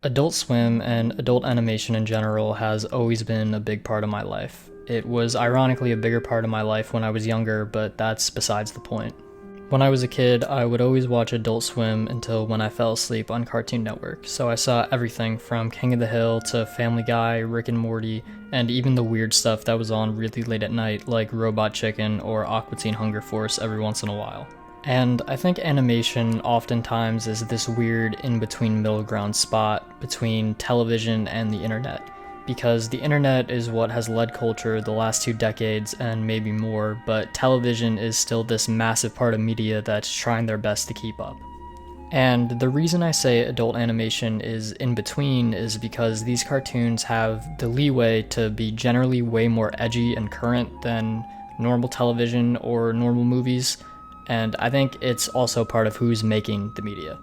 Adult Swim and adult animation in general has always been a big part of my life. It was ironically a bigger part of my life when I was younger, but that's besides the point. When I was a kid, I would always watch Adult Swim until when I fell asleep on Cartoon Network, so I saw everything from King of the Hill to Family Guy, Rick and Morty, and even the weird stuff that was on really late at night like Robot Chicken or Aqua Teen Hunger Force every once in a while. And I think animation oftentimes is this weird in-between middle ground spot between television and the internet, because the internet is what has led culture the last 2 decades and maybe more, but television is still this massive part of media that's trying their best to keep up. And the reason I say adult animation is in between is because these cartoons have the leeway to be generally way more edgy and current than normal television or normal movies, and I think it's also part of who's making the media.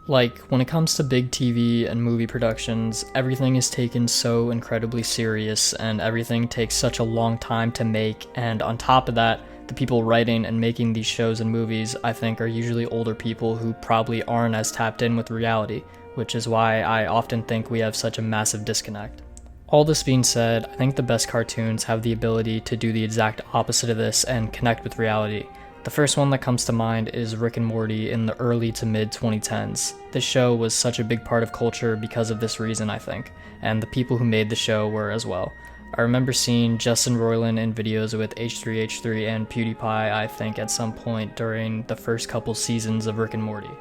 Like, when it comes to big TV and movie productions, everything is taken so incredibly serious and everything takes such a long time to make, and on top of that, the people writing and making these shows and movies, I think, are usually older people who probably aren't as tapped in with reality, which is why I often think we have such a massive disconnect. All this being said, I think the best cartoons have the ability to do the exact opposite of this and connect with reality. The first one that comes to mind is Rick and Morty in the early to mid 2010s. This show was such a big part of culture because of this reason, I think, and the people who made the show were as well. I remember seeing Justin Roiland in videos with H3H3 and PewDiePie, I think, at some point during the first couple seasons of Rick and Morty.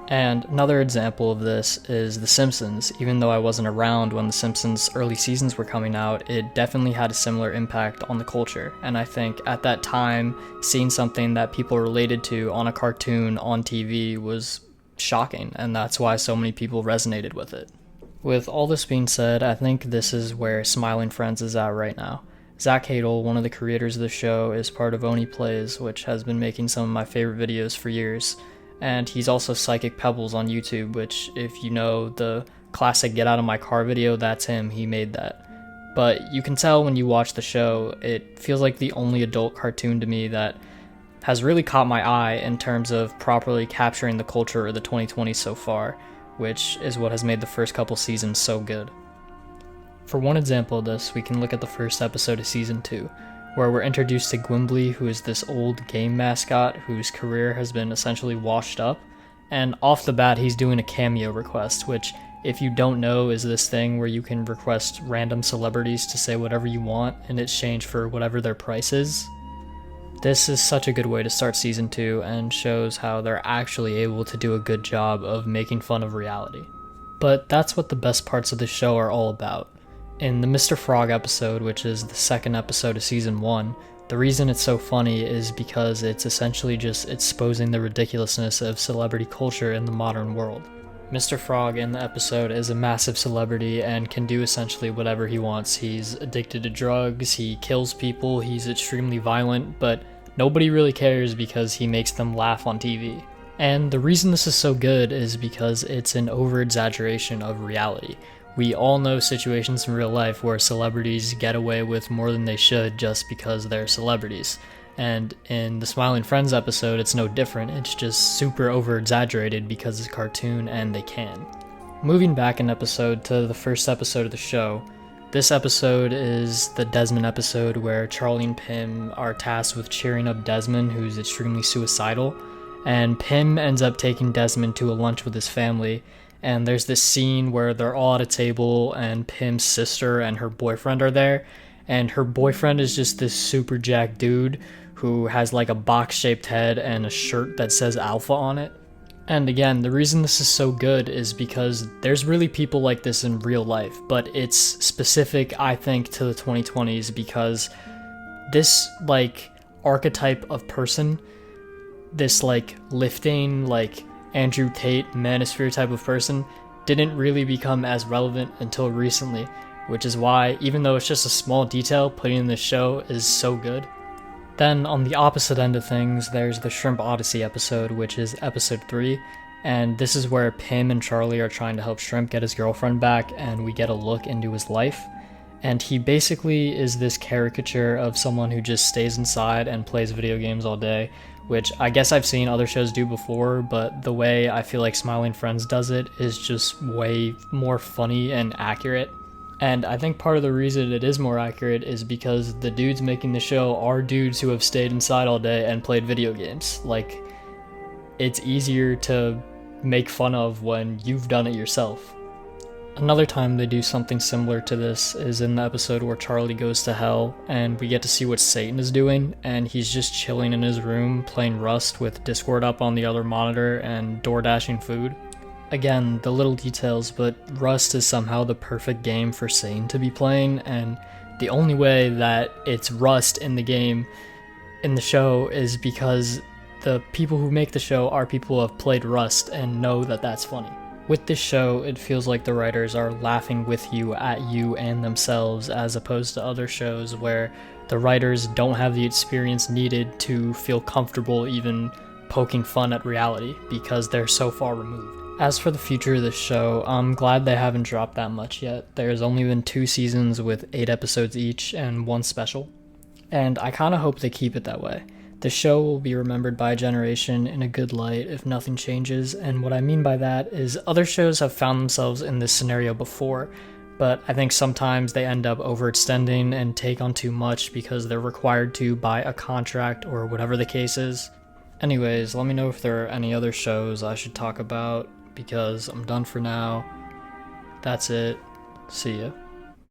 And another example of this is The Simpsons. Even though I wasn't around when The Simpsons' early seasons were coming out, it definitely had a similar impact on the culture. And I think at that time, seeing something that people related to on a cartoon on TV was shocking, and that's why so many people resonated with it. With all this being said, I think this is where Smiling Friends is at right now. Zach Hadel, one of the creators of the show, is part of Oni Plays, which has been making some of my favorite videos for years. And he's also Psychic Pebbles on YouTube, which, if you know the classic Get Out of My Car video, that's him, he made that. But you can tell when you watch the show, it feels like the only adult cartoon to me that has really caught my eye in terms of properly capturing the culture of the 2020s so far, which is what has made the first couple seasons so good. For one example of this, we can look at the first episode of Season 2, where we're introduced to Gwimbly, who is this old game mascot whose career has been essentially washed up, and off the bat he's doing a cameo request, which, if you don't know, is this thing where you can request random celebrities to say whatever you want in exchange for whatever their price is. This is such a good way to start Season 2 and shows how they're actually able to do a good job of making fun of reality. But that's what the best parts of the show are all about. In the Mr. Frog episode, which is the second episode of Season 1, the reason it's so funny is because it's essentially just exposing the ridiculousness of celebrity culture in the modern world. Mr. Frog in the episode is a massive celebrity and can do essentially whatever he wants. He's addicted to drugs, he kills people, he's extremely violent, but nobody really cares because he makes them laugh on TV. And the reason this is so good is because it's an over-exaggeration of reality. We all know situations in real life where celebrities get away with more than they should just because they're celebrities. And in the Smiling Friends episode, it's no different. It's just super over-exaggerated because it's a cartoon and they can. Moving back an episode to the first episode of the show, this episode is the Desmond episode where Charlie and Pim are tasked with cheering up Desmond, who's extremely suicidal. And Pim ends up taking Desmond to a lunch with his family. And there's this scene where they're all at a table and Pim's sister and her boyfriend are there. And her boyfriend is just this super jacked dude who has like a box-shaped head and a shirt that says Alpha on it. And again, the reason this is so good is because there's really people like this in real life, but it's specific, I think, to the 2020s because this like archetype of person, this like lifting, like Andrew Tate, manosphere type of person, didn't really become as relevant until recently, which is why, even though it's just a small detail, putting in this show is so good. Then, on the opposite end of things, there's the Shrimp Odyssey episode, which is episode 3, and this is where Pim and Charlie are trying to help Shrimp get his girlfriend back, and we get a look into his life. And he basically is this caricature of someone who just stays inside and plays video games all day, which I guess I've seen other shows do before, but the way I feel like Smiling Friends does it is just way more funny and accurate. And I think part of the reason it is more accurate is because the dudes making the show are dudes who have stayed inside all day and played video games. Like, it's easier to make fun of when you've done it yourself. Another time they do something similar to this is in the episode where Charlie goes to hell and we get to see what Satan is doing, and he's just chilling in his room playing Rust with Discord up on the other monitor and door dashing food. Again, the little details, but Rust is somehow the perfect game for Satan to be playing, and the only way that it's Rust in the game, in the show, is because the people who make the show are people who have played Rust and know that that's funny. With this show, it feels like the writers are laughing with you, at you, and themselves, as opposed to other shows where the writers don't have the experience needed to feel comfortable even poking fun at reality because they're so far removed. As for the future of this show, I'm glad they haven't dropped that much yet. There's only been 2 seasons with 8 episodes each and 1 special, and I kinda hope they keep it that way. The show will be remembered by a generation in a good light if nothing changes, and what I mean by that is other shows have found themselves in this scenario before, but I think sometimes they end up overextending and take on too much because they're required to by a contract or whatever the case is. Anyways, let me know if there are any other shows I should talk about, because I'm done for now. That's it. See ya.